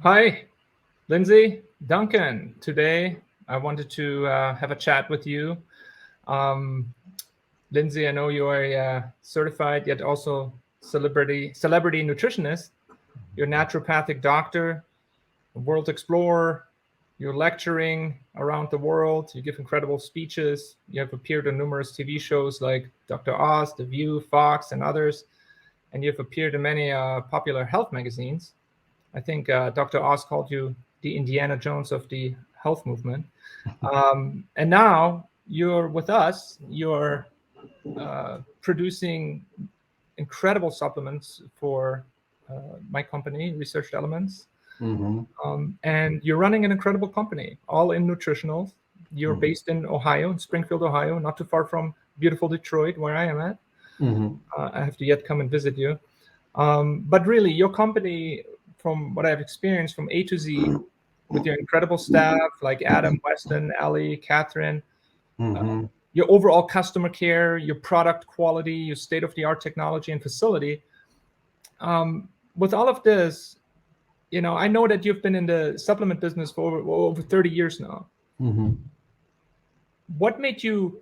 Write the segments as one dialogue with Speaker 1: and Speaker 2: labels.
Speaker 1: Hi, Lindsey Duncan. Today, I wanted to have a chat with you. Um, Lindsey, I know you are a certified yet also celebrity nutritionist. You're a naturopathic doctor, a world explorer. You're lecturing around the world. You give incredible speeches. You have appeared on numerous TV shows like Dr. Oz, The View, Fox, and others. And you've appeared in many popular health magazines. I think Dr. Oz called you the Indiana Jones of the health movement. And now you're with us. You're producing incredible supplements for my company, Research Elements.
Speaker 2: Mm-hmm.
Speaker 1: And you're running an incredible company, All In Nutritionals. You're
Speaker 2: Mm-hmm.
Speaker 1: based in Ohio, in Springfield, Ohio, not too far from beautiful Detroit, where I am at.
Speaker 2: Mm-hmm.
Speaker 1: I have to yet come and visit you. But really, your company, from what I've experienced from A to Z, with your incredible staff like Adam, Weston, Ellie, Catherine, uh,
Speaker 2: Mm-hmm.
Speaker 1: your overall customer care, your product quality, your state-of-the-art technology and facility. With all of this, I know that you've been in the supplement business for over 30 years now.
Speaker 2: Mm-hmm.
Speaker 1: What made you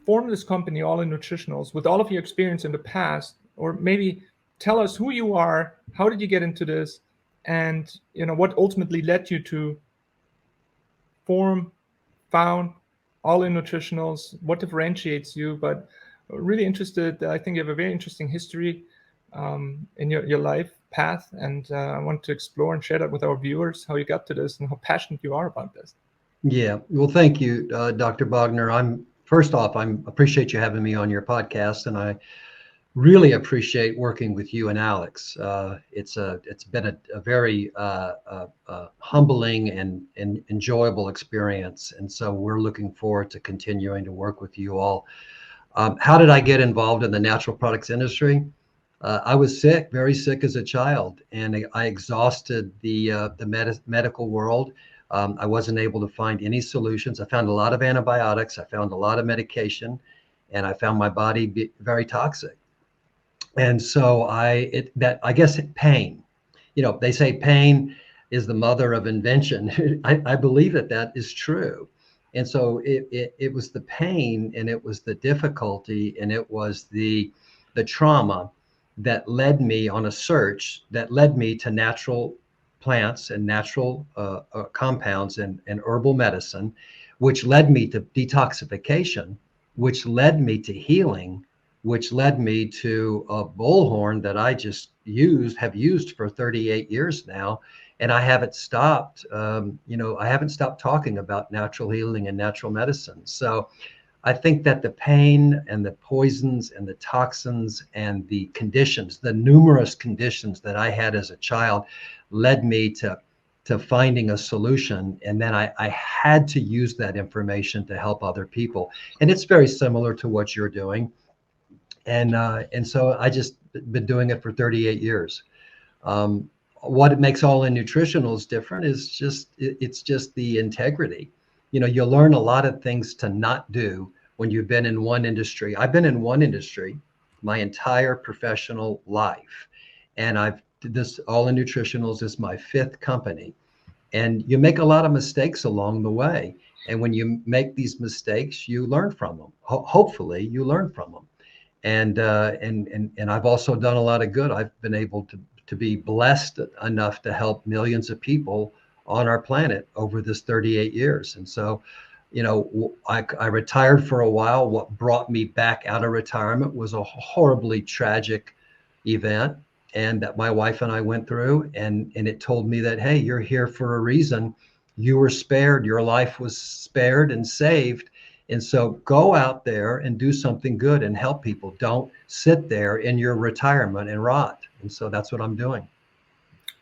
Speaker 1: form this company, All In Nutritionals, with all of your experience in the past? Or maybe tell us who you are, how did you get into this, and what ultimately led you to form, found All In Nutritionals, what differentiates you. But really interested, I think you have a very interesting history in your life path, and I want to explore and share that with our viewers, how you got to this and how passionate you are about this.
Speaker 2: Yeah. Well, thank you, Dr. Bogner. I'm appreciate you having me on your podcast, and I really appreciate working with you and Alex. It's been a very humbling and enjoyable experience, and so we're looking forward to continuing to work with you all. How did I get involved in the natural products industry? I was sick, very sick as a child, and I exhausted the medical world. I wasn't able to find any solutions. I found a lot of antibiotics. I found a lot of medication, and I found my body very toxic. And so I guess pain. They say pain is the mother of invention. I believe that is true. And so it was the pain, and it was the difficulty, and it was the trauma that led me on a search that led me to natural plants and natural compounds and herbal medicine, which led me to detoxification, which led me to healing, which led me to a bullhorn that have used for 38 years now. And I haven't stopped, I haven't stopped talking about natural healing and natural medicine. So I think that the pain and the poisons and the toxins and the conditions, the numerous conditions that I had as a child, led me to finding a solution. And then I had to use that information to help other people. And it's very similar to what you're doing. And so I just been doing it for 38 years. What makes All In Nutritionals different is it's just the integrity. You learn a lot of things to not do when you've been in one industry. I've been in one industry my entire professional life, and this All In Nutritionals is my fifth company. And you make a lot of mistakes along the way. And when you make these mistakes, you learn from them. Hopefully, you learn from them. And I've also done a lot of good. I've been able to be blessed enough to help millions of people on our planet over this 38 years. And so, I retired for a while. What brought me back out of retirement was a horribly tragic event, and that my wife and I went through, and it told me that, hey, you're here for a reason. You were spared. Your life was spared and saved. And so go out there and do something good and help people. Don't sit there in your retirement and rot. And so that's what I'm doing.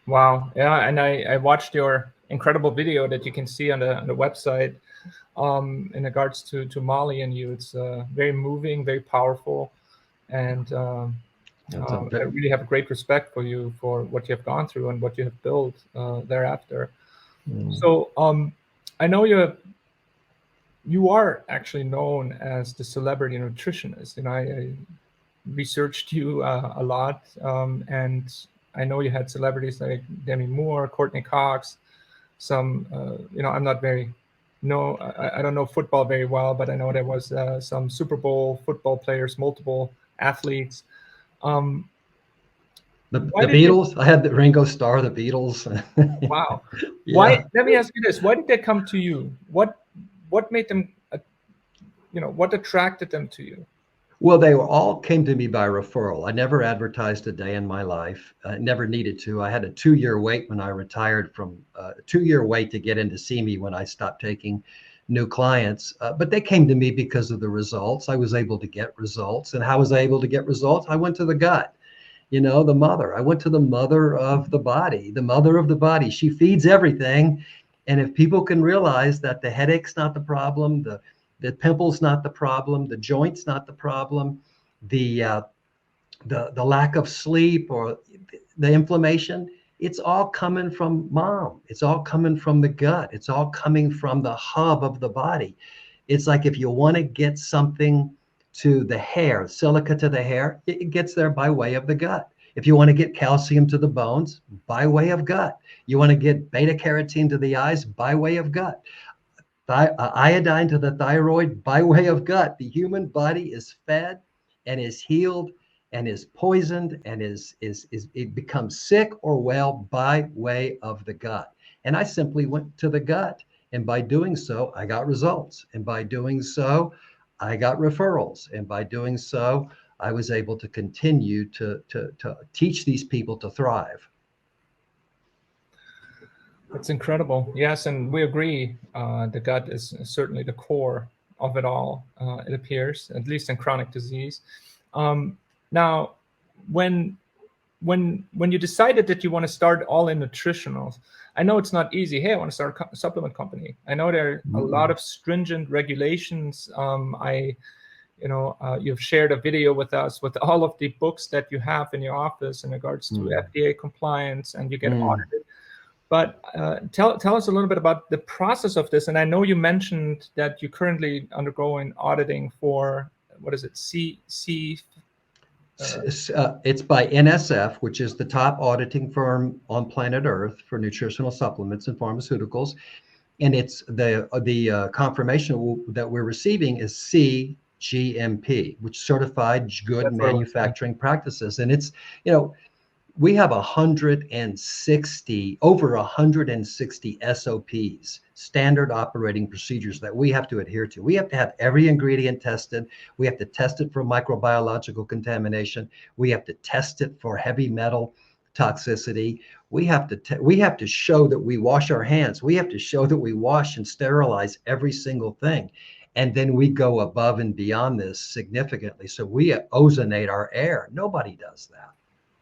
Speaker 1: Wow. Yeah. And I watched your incredible video that you can see on the website in regards to Molly and you. It's very moving, very powerful. And I really have great respect for you for what you have gone through and what you have built thereafter. So I know you are actually known as the celebrity nutritionist. I researched you a lot, and I know you had celebrities like Demi Moore, Courtney Cox, some, I'm not very, no, I don't know football very well, but I know there was some Super Bowl football players, multiple athletes. Um,
Speaker 2: The
Speaker 1: why did they,
Speaker 2: Beatles. I had the Ringo Starr, the Beatles.
Speaker 1: wow. Why,
Speaker 2: Yeah.
Speaker 1: let me ask you this. Why did they come to you? What made them, what attracted them to you?
Speaker 2: Well, they all came to me by referral. I never advertised a day in my life. I never needed to. I had a 2-year wait when I retired from a 2-year wait to get in to see me when I stopped taking new clients. But they came to me because of the results. I was able to get results. And how was I able to get results? I went to the gut, the mother. I went to the mother of the body, the mother of the body. She feeds everything. And if people can realize that the headache's not the problem, the pimple's not the problem, the joint's not the problem, the the lack of sleep or the inflammation, it's all coming from mom. It's all coming from the gut. It's all coming from the hub of the body. It's like if you want to get something to the hair, silica to the hair, it gets there by way of the gut. If you want to get calcium to the bones, by way of gut. You want to get beta carotene to the eyes, by way of gut. Iodine to the thyroid, by way of gut. The human body is fed and is healed and is poisoned and is it becomes sick or well by way of the gut. And I simply went to the gut, and by doing so, I got results. And by doing so, I got referrals. And by doing so, I was able to continue to teach these people to thrive.
Speaker 1: It's incredible. Yes, and we agree. The gut is certainly the core of it all. It appears, at least in chronic disease. Now, when you decided that you want to start All In Nutritionals, I know it's not easy. Hey, I want to start a supplement company. I know there are a lot of stringent regulations. You've shared a video with us with all of the books that you have in your office in regards to FDA compliance, and you get audited. But tell us a little bit about the process of this. And I know you mentioned that you're currently undergoing auditing for, what is it,
Speaker 2: It's by NSF, which is the top auditing firm on planet Earth for nutritional supplements and pharmaceuticals. And it's the confirmation that we're receiving is CGMP, which certified good manufacturing practices. And it's, we have over 160 SOPs, standard operating procedures, that we have to adhere to. We have to have every ingredient tested. We have to test it for microbiological contamination. We have to test it for heavy metal toxicity. We have to show that we wash our hands. We have to show that we wash and sterilize every single thing. And then we go above and beyond this significantly. So we ozonate our air. Nobody does that.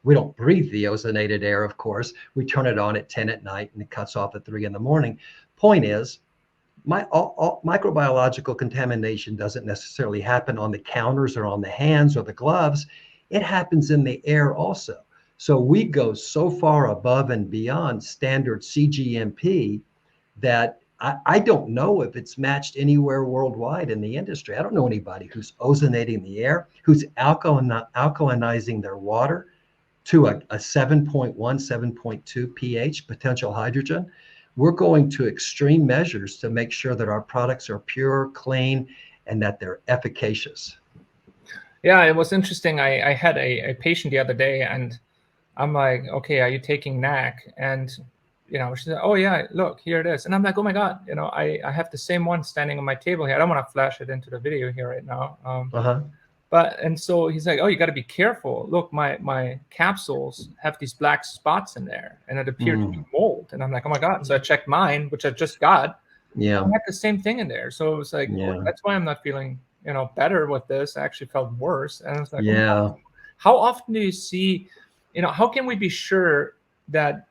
Speaker 2: We don't breathe the ozonated air, of course. We turn it on at 10 at night and it cuts off at 3 in the morning. Point is, microbiological contamination doesn't necessarily happen on the counters or on the hands or the gloves. It happens in the air also. So we go so far above and beyond standard CGMP that I don't know if it's matched anywhere worldwide in the industry. I don't know anybody who's ozonating the air, who's alkalinizing their water to a 7.1, 7.2 pH potential hydrogen. We're going to extreme measures to make sure that our products are pure, clean, and that they're efficacious.
Speaker 1: Yeah, it was interesting. I had a patient the other day, and I'm like, okay, are you taking NAC? And, she said, oh yeah, look, here it is. And I'm like, oh my God, I have the same one standing on my table here. I don't want to flash it into the video here right now. And so he's like, oh, you got to be careful. Look, my capsules have these black spots in there, and it appeared to be mold. And I'm like, oh my God. So I checked mine, which I just got. Yeah. I had the same thing in there. So it was like, oh, that's why I'm not feeling, better with this. I actually felt worse. And I was like, oh, how often do you see, how can we be sure that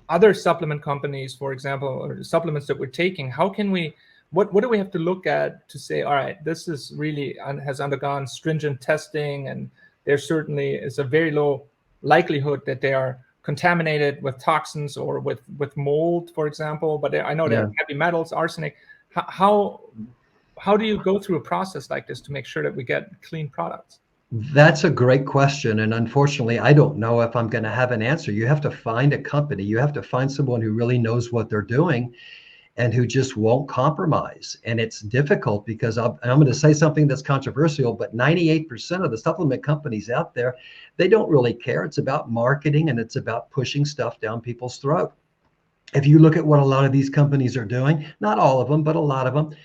Speaker 1: other supplement companies, for example, or supplements that we're taking, how can we, what do we have to look at to say, all right, this is really has undergone stringent testing, and there certainly is a very low likelihood that they are contaminated with toxins or with mold, for example. But I know there are heavy metals, arsenic. How do you go through a process like this to make sure that we get clean products?
Speaker 2: That's a great question. And unfortunately, I don't know if I'm going to have an answer. You have to find a company, you have to find someone who really knows what they're doing and who just won't compromise. And it's difficult because I'm going to say something that's controversial, but 98% of the supplement companies out there, they don't really care. It's about marketing and it's about pushing stuff down people's throat. If you look at what a lot of these companies are doing, not all of them, but a lot of them,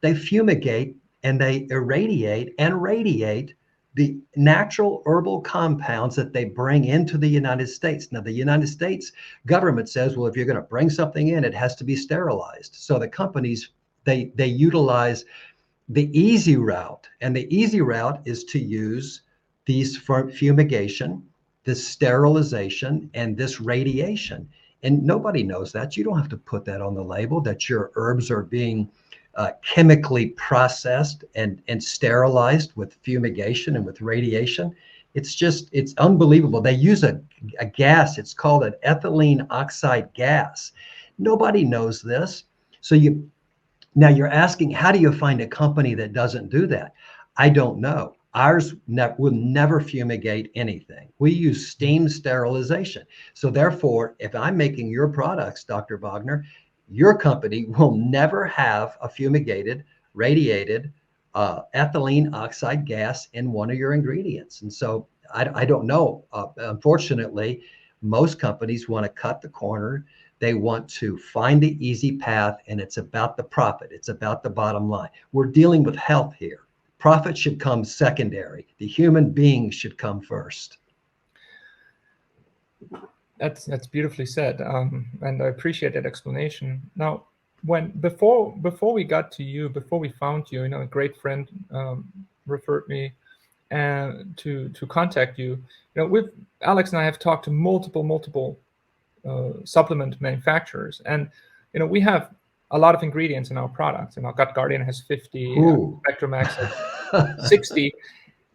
Speaker 2: they fumigate and they irradiate and radiate the natural herbal compounds that they bring into the United States. Now, the United States government says, well, if you're going to bring something in, it has to be sterilized. So the companies, they utilize the easy route, and the easy route is to use these fumigation, this sterilization, and this radiation. And nobody knows that. You don't have to put that on the label that your herbs are being chemically processed and sterilized with fumigation and with radiation. It's unbelievable. They use a gas, it's called an ethylene oxide gas. Nobody knows this. So now you're asking, how do you find a company that doesn't do that? I don't know. Ours will never fumigate anything. We use steam sterilization. So therefore, if I'm making your products, Dr. Bogner, your company will never have a fumigated, radiated ethylene oxide gas in one of your ingredients. And so I don't know. Unfortunately, most companies want to cut the corner. They want to find the easy path, and it's about the profit. It's about the bottom line. We're dealing with health here. Profit should come secondary. The human being should come first.
Speaker 1: That's beautifully said, and I appreciate that explanation. Now, before we got to you, before we found you, a great friend referred me to contact you. With Alex and I have talked to multiple supplement manufacturers, and we have a lot of ingredients in our products. Gut Guardian has 50, Spectrum Max has 60.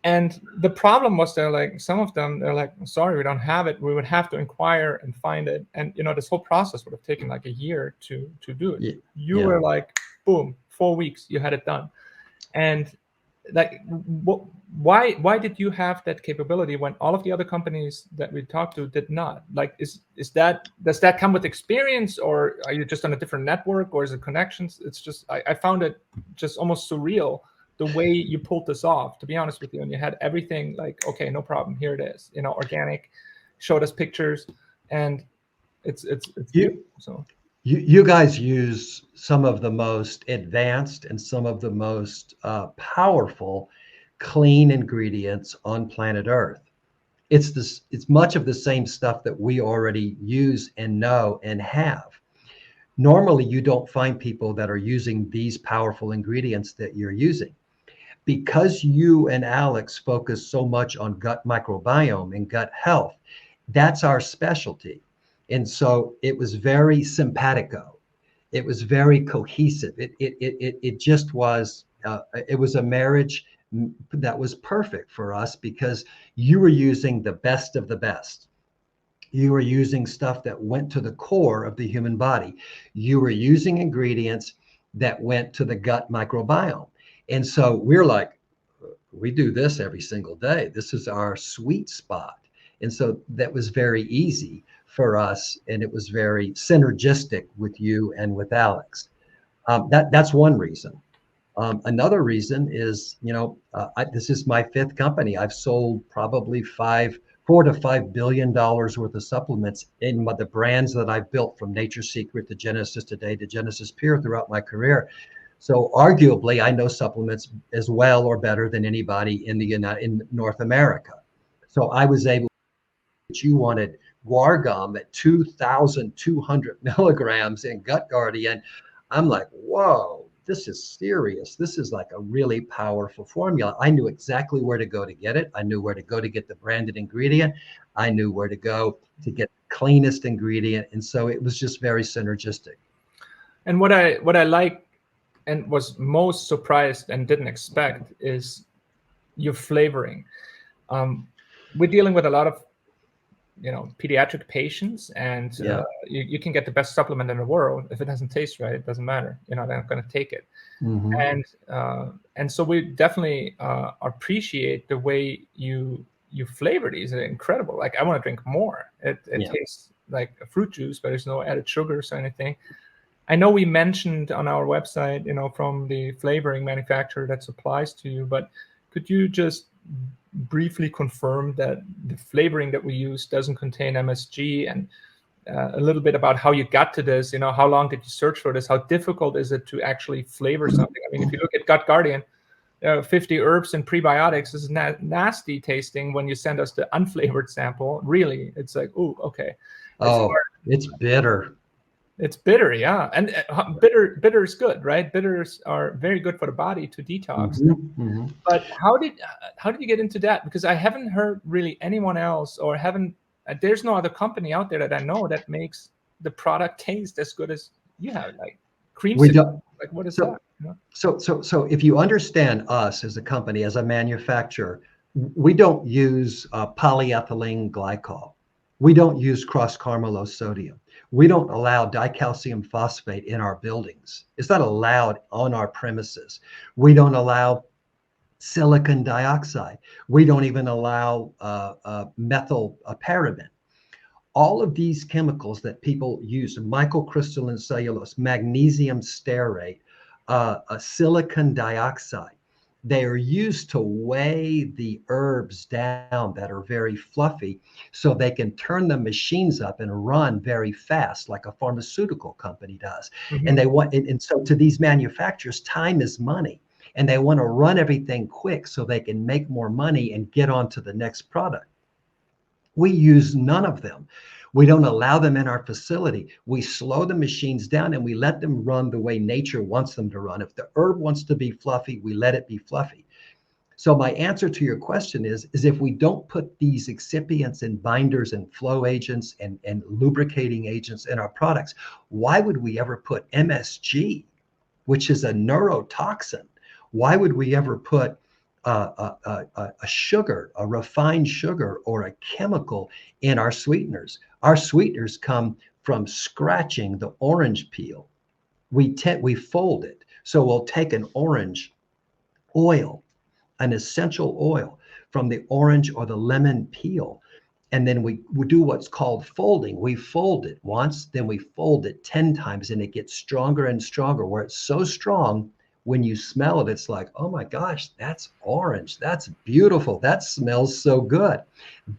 Speaker 1: And the problem was some of them, they're like, sorry, we don't have it. We would have to inquire and find it. And, this whole process would have taken like a year to do it. You were like, boom, 4 weeks, you had it done. And why did you have that capability when all of the other companies that we talked to did not? Does that come with experience, or are you just on a different network, or is it connections? It's just, I found it just almost surreal the way you pulled this off, to be honest with you. And you had everything like, okay, no problem, here it is, organic, showed us pictures, and it's beautiful. So
Speaker 2: you guys use some of the most advanced and some of the most powerful clean ingredients on planet Earth. It's much of the same stuff that we already use and know and have. Normally, you don't find people that are using these powerful ingredients that you're using. Because you and Alex focus so much on gut microbiome and gut health, that's our specialty. And so it was very simpatico. It was very cohesive. It just was, it was a marriage that was perfect for us because you were using the best of the best. You were using stuff that went to the core of the human body. You were using ingredients that went to the gut microbiome. And so we're like, we do this every single day. This is our sweet spot. And so that was very easy for us. And it was very synergistic with you and with Alex. That's one reason. Another reason is, this is my 5th company. I've sold probably $4 to $5 billion worth of supplements in the brands that I've built, from Nature's Secret to Genesis Today to Genesis Pure, throughout my career. So arguably, I know supplements as well or better than anybody in North America. So I was able, you wanted Guargum at 2,200 milligrams in Gut Guardian. I'm like, whoa, this is serious. This is like a really powerful formula. I knew exactly where to go to get it. I knew where to go to get the branded ingredient. I knew where to go to get the cleanest ingredient. And so it was just very synergistic.
Speaker 1: And what I like and was most surprised and didn't expect is your flavoring. We're dealing with a lot of pediatric patients, and
Speaker 2: Yeah.
Speaker 1: you can get the best supplement in the world. If it doesn't taste right, it doesn't matter. They're not going to take it.
Speaker 2: Mhm.
Speaker 1: And so we definitely appreciate the way you flavor these. They're incredible. Like, I want to drink more. It
Speaker 2: Yeah.
Speaker 1: tastes like a fruit juice, but there's no added sugars or anything. I know we mentioned on our website, from the flavoring manufacturer that supplies to you, but could you just briefly confirm that the flavoring that we use doesn't contain MSG, and a little bit about how you got to this? How long did you search for this? How difficult is it to actually flavor something? I mean, if you look at Gut Guardian, 50 herbs and prebiotics is nasty tasting. When you send us the unflavored sample, really, it's like, oh, okay.
Speaker 2: Oh, it's bitter.
Speaker 1: It's bitter, yeah. And bitter is good, right? Bitters are very good for the body to detox.
Speaker 2: Mhm.
Speaker 1: But how did you get into that? Because I haven't heard really anyone else, or there's no other company out there that I know that makes the product taste as good as you have, like
Speaker 2: We
Speaker 1: creamsicle.
Speaker 2: don't.
Speaker 1: Like, what is
Speaker 2: So,
Speaker 1: that?
Speaker 2: so if you understand us as a company, as a manufacturer, we don't use polyethylene glycol. We don't use cross-carbamylose sodium. We don't allow dicalcium phosphate in our buildings. It's not allowed on our premises. We don't allow silicon dioxide. We don't even allow methyl paraben. All of these chemicals that people use, microcrystalline cellulose, magnesium stearate, silicon dioxide, they are used to weigh the herbs down that are very fluffy so they can turn the machines up and run very fast like a pharmaceutical company does. And
Speaker 1: Mm-hmm.
Speaker 2: they want, and so to these manufacturers, time is money. And they want to run everything quick so they can make more money and get on to the next product. We use none of them. We don't allow them in our facility. We slow the machines down and we let them run the way nature wants them to run. If the herb wants to be fluffy, we let it be fluffy. So my answer to your question is if we don't put these excipients and binders and flow agents and lubricating agents in our products, why would we ever put MSG, which is a neurotoxin? Why would we ever put a sugar, a refined sugar, or a chemical in our sweeteners? Our sweeteners come from scratching the orange peel. We fold it. So we'll take an orange oil, an essential oil from the orange or the lemon peel, and then we do what's called folding. We fold it once, then we fold it 10 times, and it gets stronger and stronger, where it's so strong when you smell it, it's like, oh my gosh, that's orange. That's beautiful. That smells so good.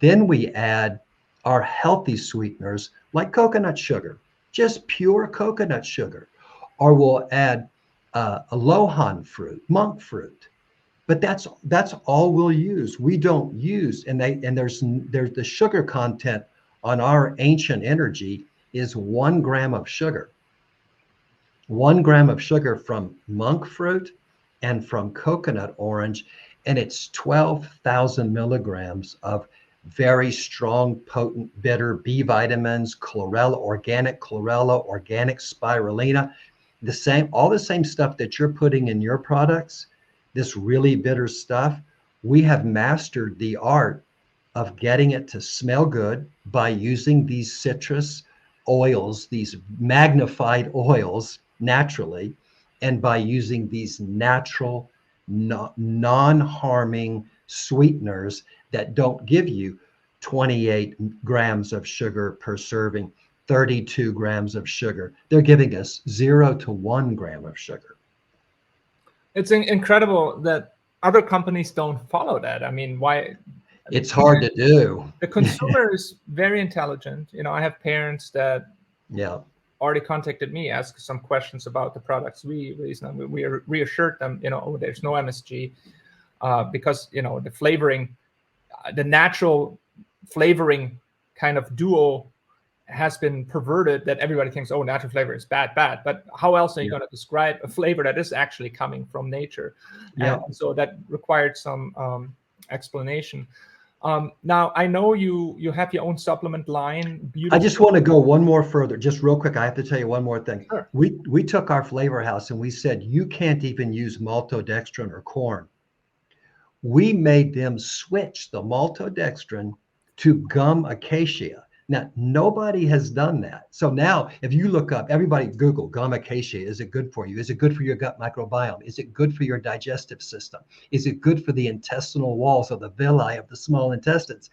Speaker 2: Then we add our healthy sweeteners like coconut sugar, just pure coconut sugar. Or we'll add a lohan fruit, monk fruit. But that's all we'll use. We don't use, and there's the sugar content on our ancient energy is 1 gram of sugar. 1 gram of sugar from monk fruit and from coconut orange, and it's 12,000 milligrams of very strong, potent, bitter B vitamins, chlorella, organic spirulina, all the same stuff that you're putting in your products, this really bitter stuff. We have mastered the art of getting it to smell good by using these citrus oils, these magnified oils naturally, and by using these natural, non-harming sweeteners that don't give you 28 grams of sugar per serving, 32 grams of sugar. They're giving us 0 to 1 gram of sugar.
Speaker 1: It's incredible that other companies don't follow that. I mean, why?
Speaker 2: It's hard to do.
Speaker 1: The consumer is very intelligent. I have parents that
Speaker 2: Yeah.
Speaker 1: already contacted me, asked some questions about the products we release, and we reassured them, there's no MSG, because the flavoring, the natural flavoring kind of duo has been perverted, that everybody thinks, oh, natural flavor is bad. But how else are you going to describe a flavor that is actually coming from nature?
Speaker 2: Yeah.
Speaker 1: And so that required some explanation. Now, I know you have your own supplement line. Beautiful.
Speaker 2: I just want to go one more further, just real quick. I have to tell you one more thing.
Speaker 1: Sure.
Speaker 2: We took our flavor house and we said, you can't even use maltodextrin or corn. We made them switch the maltodextrin to gum acacia. Now, nobody has done that. So now, if you look up, everybody Google gum acacia, is it good for you? Is it good for your gut microbiome? Is it good for your digestive system? Is it good for the intestinal walls or the villi of the small intestines?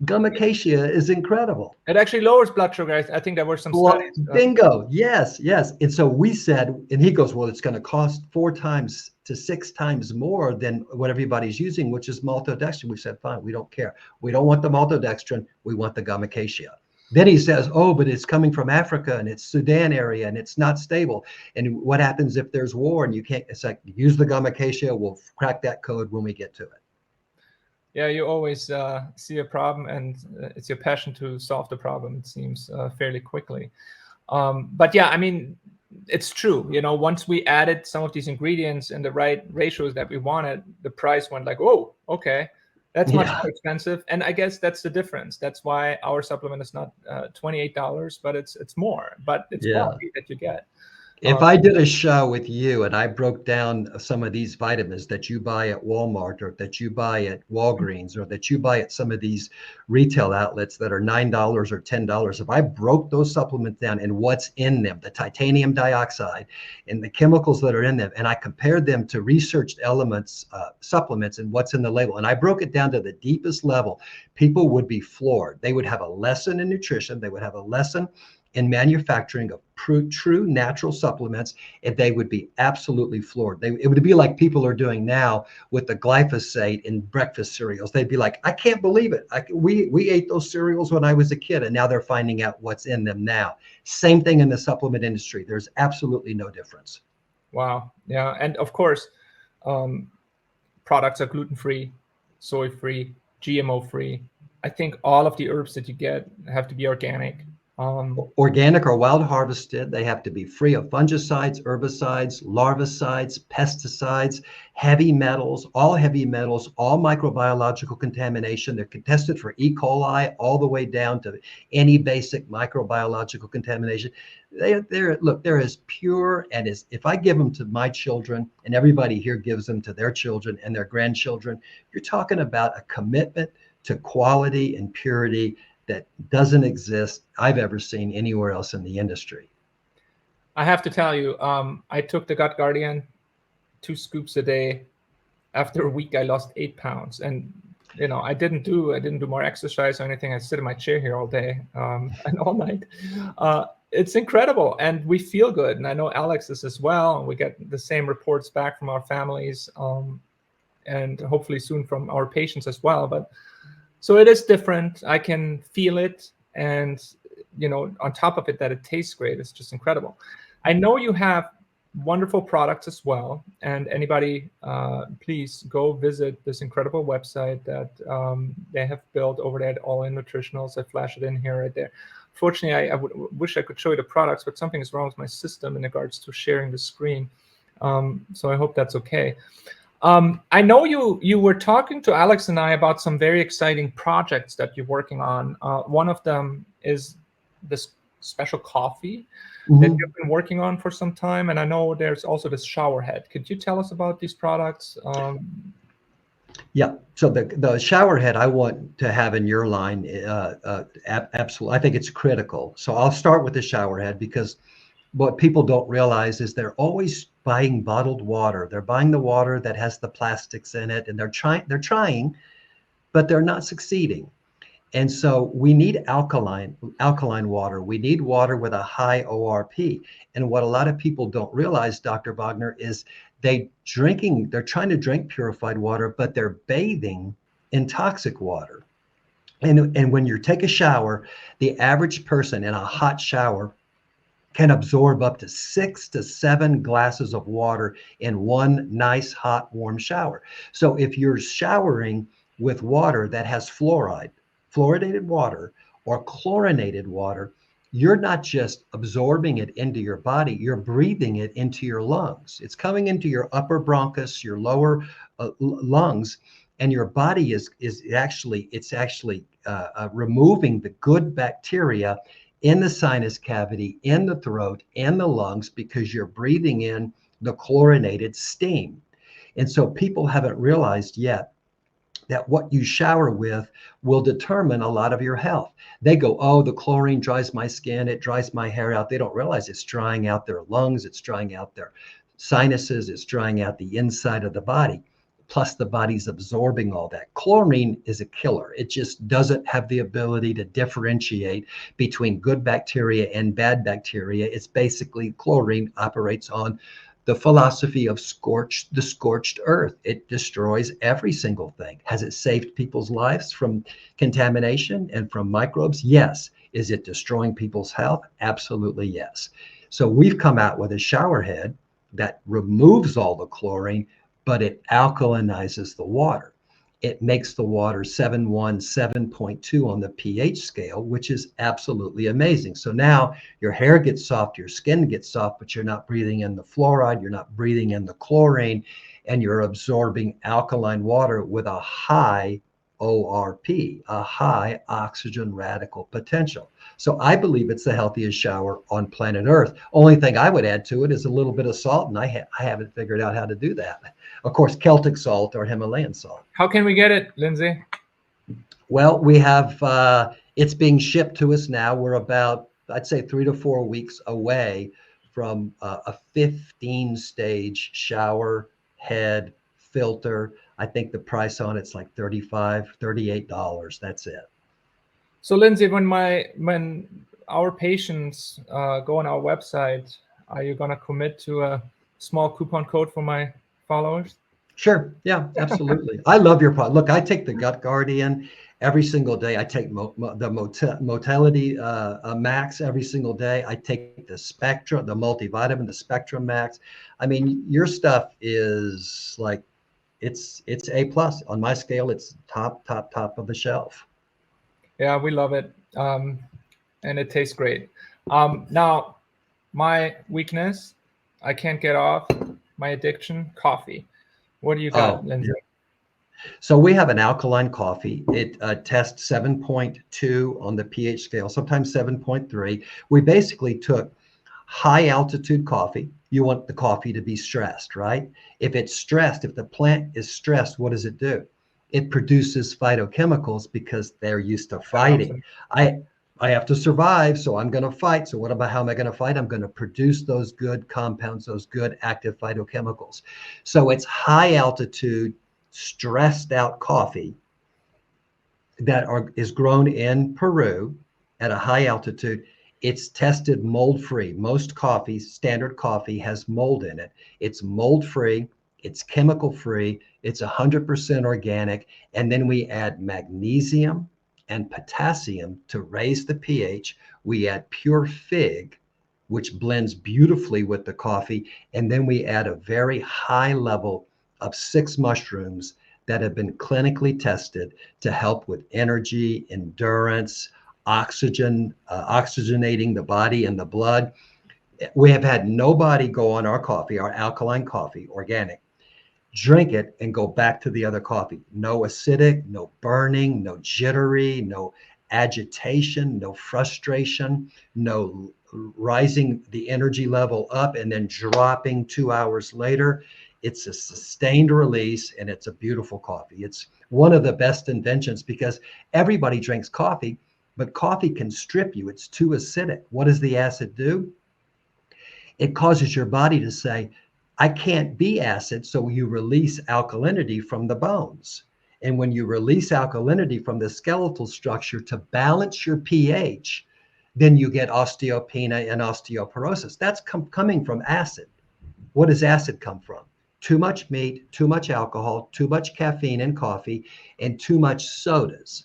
Speaker 2: Gum acacia is incredible.
Speaker 1: It actually lowers blood sugar. I think there were some
Speaker 2: Well,
Speaker 1: studies.
Speaker 2: bingo. Yes, yes. And so we said, and he goes, well, it's going to cost 4 times to 6 times more than what everybody's using, which is maltodextrin. We said, fine, we don't care. We don't want the maltodextrin. We want the gum acacia. Then he says, oh, but it's coming from Africa and it's Sudan area and it's not stable. And what happens if there's war and you can't? It's like, use the gum acacia. We'll crack that code when we get to it.
Speaker 1: Yeah, you always see a problem, and it's your passion to solve the problem, it seems, fairly quickly. But yeah, I mean, it's true. You know, once we added some of these ingredients in the right ratios that we wanted, the price went like, oh, okay, that's much more expensive. And I guess that's the difference. That's why our supplement is not $28, but it's more. But it's quality that you get.
Speaker 2: If I did a show with you and I broke down some of these vitamins that you buy at Walmart or that you buy at Walgreens or that you buy at some of these retail outlets that are $9 or $10, if I broke those supplements down and what's in them, the titanium dioxide and the chemicals that are in them, and I compared them to researched elements, supplements and what's in the label, and I broke it down to the deepest level, people would be floored. They would have a lesson in nutrition. They would have a lesson in manufacturing of true natural supplements, and they would be absolutely floored. It would be like people are doing now with the glyphosate in breakfast cereals. They'd be like, I can't believe it. We ate those cereals when I was a kid, and now they're finding out what's in them now. Same thing in the supplement industry. There's absolutely no difference.
Speaker 1: Wow. Yeah. And of course, products are gluten-free, soy-free, GMO-free. I think all of the herbs that you get have to be organic.
Speaker 2: Organic or wild harvested. They have to be free of fungicides, herbicides, larvicides, pesticides, heavy metals, all microbiological contamination. They're tested for E. coli all the way down to any basic microbiological contamination. They're as pure and as, if I give them to my children and everybody here gives them to their children and their grandchildren, you're talking about a commitment to quality and purity that doesn't exist I've ever seen anywhere else in the industry.
Speaker 1: I have to tell you, I took the Gut Guardian, 2 scoops a day. After a week, I lost 8 pounds, and I didn't do more exercise or anything. I sit in my chair here all day and all night. It's incredible, and we feel good. And I know Alex is as well. And we get the same reports back from our families, and hopefully soon from our patients as well. But so it is different. I can feel it. And, on top of it, that it tastes great. It's just incredible. I know you have wonderful products as well. And anybody, please go visit this incredible website that they have built over there at All In Nutritionals. I flash it in here right there. Fortunately, I wish I could show you the products, but something is wrong with my system in regards to sharing the screen. So I hope that's okay. I know you were talking to Alex and I about some very exciting projects that you're working on. One of them is this special coffee that you've been working on for some time. And I know there's also this shower head. Could you tell us about these products?
Speaker 2: Yeah. So the shower head I want to have in your line, absolutely. I think it's critical. So I'll start with the shower head because what people don't realize is they're always buying bottled water. They're buying the water that has the plastics in it, and they're trying, but they're not succeeding. And so we need alkaline water. We need water with a high ORP. And what a lot of people don't realize, Dr. Bogner, is they're trying to drink purified water, but they're bathing in toxic water. And when you take a shower, the average person in a hot shower can absorb up to 6 to 7 glasses of water in one nice, hot, warm shower. So if you're showering with water that has fluoride, fluoridated water, or chlorinated water, you're not just absorbing it into your body, you're breathing it into your lungs. It's coming into your upper bronchus, your lower lungs, and your body is actually removing the good bacteria in the sinus cavity, in the throat, and the lungs, because you're breathing in the chlorinated steam. And so people haven't realized yet that what you shower with will determine a lot of your health. They go, oh, the chlorine dries my skin, it dries my hair out. They don't realize it's drying out their lungs, it's drying out their sinuses, it's drying out the inside of the body. Plus the body's absorbing all that. Chlorine is a killer. It just doesn't have the ability to differentiate between good bacteria and bad bacteria. It's basically chlorine operates on the philosophy of the scorched earth. It destroys every single thing. Has it saved people's lives from contamination and from microbes? Yes. Is it destroying people's health? Absolutely yes. So we've come out with a shower head that removes all the chlorine, but it alkalinizes the water. It makes the water 7.1, 7.2 on the pH scale, which is absolutely amazing. So now your hair gets soft, your skin gets soft, but you're not breathing in the fluoride, you're not breathing in the chlorine, and you're absorbing alkaline water with a high ORP, a high oxygen radical potential. So I believe it's the healthiest shower on planet Earth. Only thing I would add to it is a little bit of salt, and I haven't figured out how to do that. Of course, Celtic salt or Himalayan salt.
Speaker 1: How can we get it, Lindsey?
Speaker 2: Well, we have, it's being shipped to us now. We're about, I'd say 3 to 4 weeks away from a 15-stage shower head filter. I think the price on it's like $35, $38. That's it.
Speaker 1: So Lindsey, when our patients go on our website, are you going to commit to a small coupon code for my followers?
Speaker 2: Sure. Yeah, absolutely. I love your product. Look, I take the Gut Guardian every single day. I take the Motility Max every single day. I take the Spectrum, the multivitamin, the Spectrum Max. I mean, your stuff is like, it's A+ on my scale. It's top of the shelf.
Speaker 1: Yeah, we love it. And it tastes great. Now, my weakness, I can't get off my addiction, coffee. What do you got, Lindsey?
Speaker 2: Yeah. So we have an alkaline coffee. It tests 7.2 on the pH scale, sometimes 7.3. We basically took high altitude coffee. You want the coffee to be stressed, right? If it's stressed, if the plant is stressed, what does it do? It produces phytochemicals because they're used to fighting. I have to survive, so I'm going to fight. So how am I going to fight? I'm going to produce those good compounds, those good active phytochemicals. So it's high altitude, stressed out coffee that is grown in Peru at a high altitude. It's tested mold free. Most coffee, standard coffee, has mold in it. It's mold free. It's chemical free. It's 100% organic. And then we add magnesium and potassium to raise the pH. We add pure fig, which blends beautifully with the coffee. And then we add a very high level of 6 mushrooms that have been clinically tested to help with energy, endurance, oxygenating the body and the blood. We have had nobody go on our coffee, our alkaline coffee, organic, drink it and go back to the other coffee. No acidic, no burning, no jittery, no agitation, no frustration, no rising the energy level up and then dropping 2 hours later. It's a sustained release and it's a beautiful coffee. It's one of the best inventions because everybody drinks coffee, but coffee can strip you. It's too acidic. What does the acid do? It causes your body to say, I can't be acid, so you release alkalinity from the bones. And when you release alkalinity from the skeletal structure to balance your pH, then you get osteopenia and osteoporosis. That's coming from acid. What does acid come from? Too much meat, too much alcohol, too much caffeine in coffee, and too much sodas.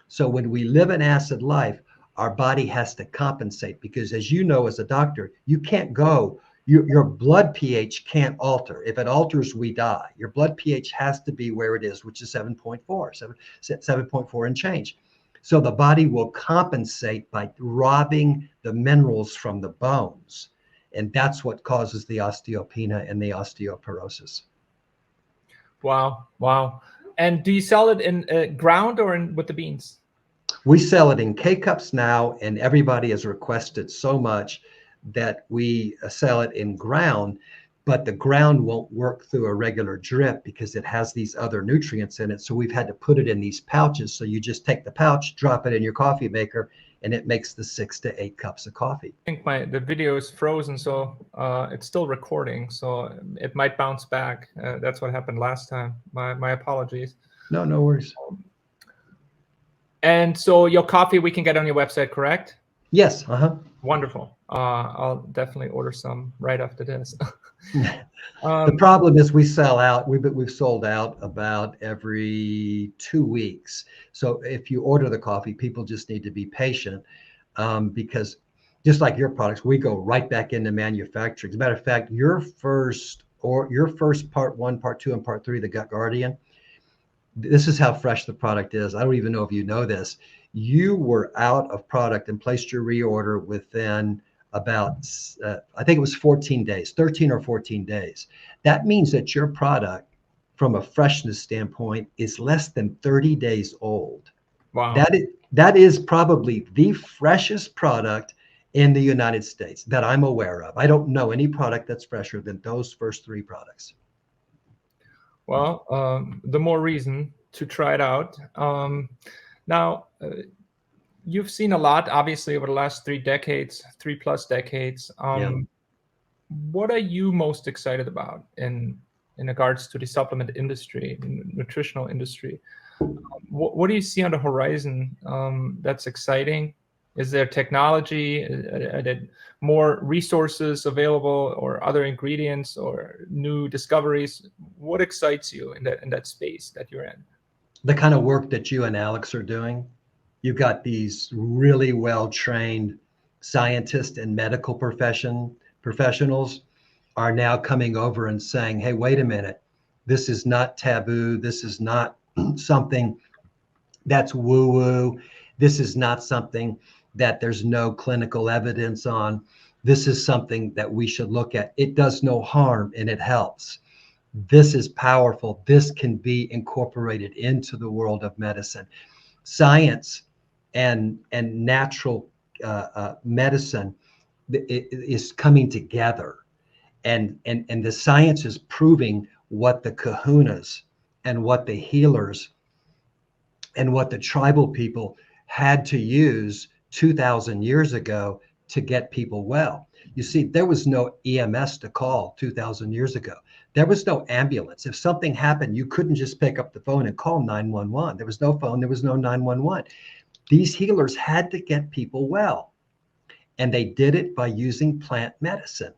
Speaker 2: So when we live an acid life, our body has to compensate because, as you know, as a doctor, you can't go, your blood pH can't alter. If it alters, we die. Your blood pH has to be where it is, which is 7.4, 7.4 and change. So the body will compensate by robbing the minerals from the bones. And that's what causes the osteopenia and the osteoporosis.
Speaker 1: Wow. Wow. And do you sell it in ground or with the beans?
Speaker 2: We sell it in K-cups now, and everybody has requested so much that we sell it in ground. but the ground won't work through a regular drip because it has these other nutrients in it. So we've had to put it in these pouches. So you just take the pouch, drop it in your coffee maker, and it makes the 6 to 8 cups of coffee.
Speaker 1: I think the video is frozen, so it's still recording, so it might bounce back. That's what happened last time. My apologies.
Speaker 2: No worries.
Speaker 1: And so your coffee we can get on your website, correct?
Speaker 2: Yes.
Speaker 1: Wonderful. I'll definitely order some right after this.
Speaker 2: The problem is we sell out. We've sold out about every 2 weeks. So if you order the coffee, people just need to be patient, because just like your products, we go right back into manufacturing. As a matter of fact, your first part 1, part 2, and part 3, the Gut Guardian, this is how fresh the product is. I don't even know if you know this. You were out of product and placed your reorder within about, I think it was 14 days, 13 or 14 days. That means that your product, from a freshness standpoint, is less than 30 days old.
Speaker 1: Wow.
Speaker 2: That is probably the freshest product in the United States that I'm aware of. I don't know any product that's fresher than those first 3 products.
Speaker 1: Well, the more reason to try it out. Now, you've seen a lot, obviously, over the last 3 plus decades. What are you most excited about in regards to the supplement industry, nutritional industry? What do you see on the horizon that's exciting? Is there technology? Are there more resources available, or other ingredients, or new discoveries? What excites you in that space that you're in?
Speaker 2: The kind of work that you and Alex are doing. You've got these really well-trained scientists and medical professionals are now coming over and saying, hey, wait a minute, this is not taboo. This is not something that's woo-woo. This is not something that there's no clinical evidence on. This is something that we should look at. It does no harm and it helps. This is powerful. This can be incorporated into the world of medicine. Science and natural medicine is coming together, and the science is proving what the kahunas and what the healers and what the tribal people had to use 2,000 years ago to get people well. You see, there was no EMS to call 2,000 years ago. There was no ambulance. If something happened, you couldn't just pick up the phone and call 911. There was no phone. There was no 911. These healers had to get people well, and they did it by using plant medicine.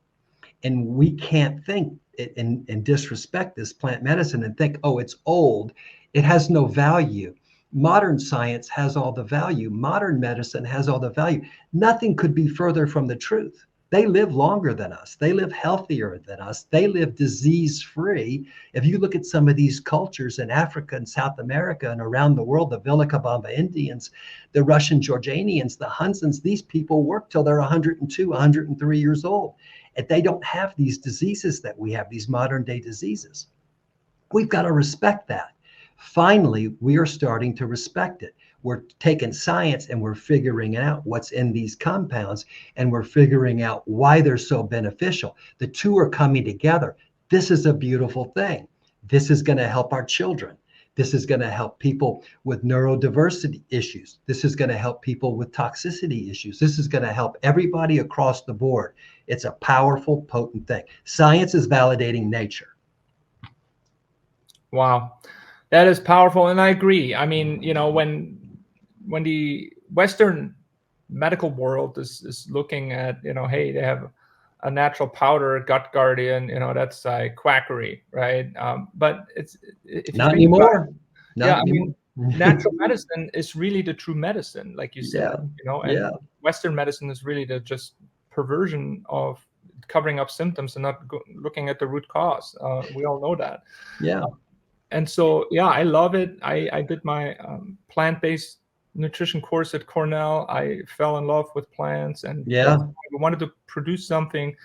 Speaker 2: And we can't think and disrespect this plant medicine and think, oh, it's old. It has no value. Modern science has all the value. Modern medicine has all the value. Nothing could be further from the truth. They live longer than us. They live healthier than us. They live disease-free. If you look at some of these cultures in Africa and South America and around the world, the Vilcabamba Indians, the Russian Georgianians, the Hunsans, these people work till they're 102, 103 years old. And they don't have these diseases that we have, these modern day diseases. We've got to respect that. Finally, we are starting to respect it. We're taking science and we're figuring out what's in these compounds, and we're figuring out why they're so beneficial. The two are coming together. This is a beautiful thing. This is going to help our children. This is going to help people with neurodiversity issues. This is going to help people with toxicity issues. This is going to help everybody across the board. It's a powerful, potent thing. Science is validating nature.
Speaker 1: Wow. That is powerful, and I agree. I mean, you know, when the Western medical world is looking at, you know, hey, they have a natural powder, Gut Guardian, you know, that's quackery, right? But it's if
Speaker 2: not anymore.
Speaker 1: I mean, natural medicine is really the true medicine, like you said, you know, and Western medicine is really the just perversion of covering up symptoms and not looking at the root cause. We all know that.
Speaker 2: Yeah.
Speaker 1: And so, yeah, I love it. I did my plant-based nutrition course at Cornell. I fell in love with plants, and I wanted to produce something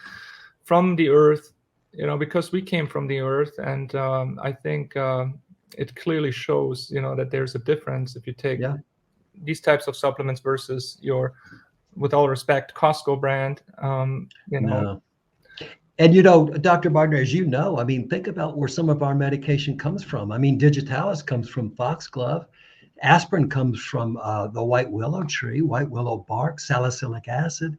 Speaker 1: from the earth, you know, because we came from the earth. And I think it clearly shows, you know, that there's a difference if you take these types of supplements versus your, with all respect, Costco brand, you know.
Speaker 2: And you know, Dr. Bogner, as you know, I mean, think about where some of our medication comes from. I mean, digitalis comes from foxglove. Aspirin comes from the white willow tree, white willow bark, salicylic acid.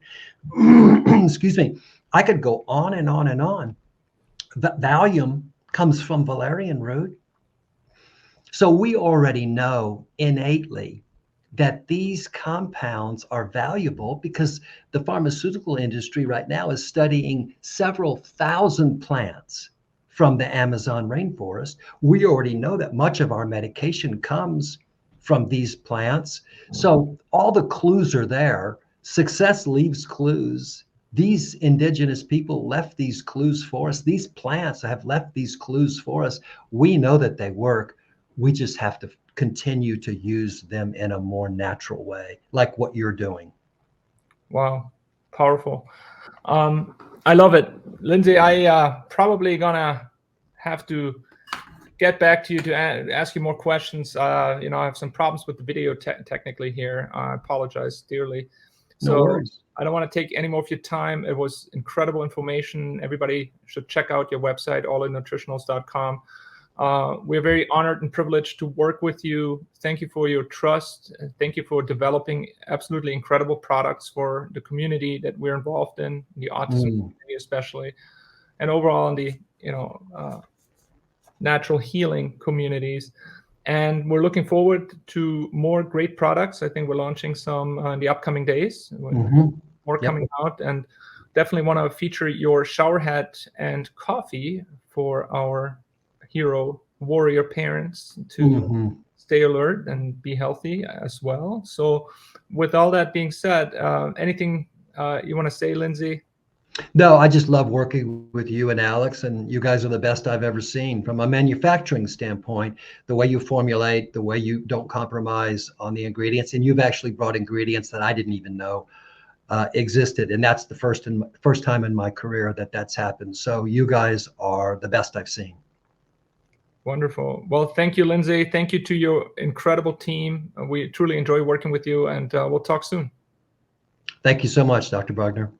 Speaker 2: Excuse me. I could go on and on and on. Valium comes from valerian root. So we already know innately that these compounds are valuable because the pharmaceutical industry right now is studying several thousand plants from the Amazon rainforest. We already know that much of our medication comes from these plants. So all the clues are there. Success leaves clues. These indigenous people left these clues for us. These plants have left these clues for us. We know that they work. We just have to continue to use them in a more natural way, like what you're doing.
Speaker 1: Wow, powerful. I love it. Lindsey, I probably gonna have to get back to you to ask you more questions. I have some problems with the video technically here. I apologize dearly.
Speaker 2: No worries.
Speaker 1: I don't want to take any more of your time. It was incredible information. Everybody should check out your website, allinnutritionals.com. We're very honored and privileged to work with you. Thank you for your trust. Thank you for developing absolutely incredible products for the community that we're involved in, the autism community especially, and overall in the natural healing communities. And we're looking forward to more great products. I think we're launching some in the upcoming days. More coming out, and definitely want to feature your shower head and coffee for our hero warrior parents to stay alert and be healthy as well. So with all that being said, anything you want to say, Lindsey?
Speaker 2: No, I just love working with you and Alex, and you guys are the best I've ever seen from a manufacturing standpoint. The way you formulate, the way you don't compromise on the ingredients, and you've actually brought ingredients that I didn't even know existed, and that's the first time in my career that that's happened. So you guys are the best I've seen.
Speaker 1: Wonderful. Well, thank you, Lindsey. Thank you to your incredible team. We truly enjoy working with you, and we'll talk soon.
Speaker 2: Thank you so much, Dr. Bogner.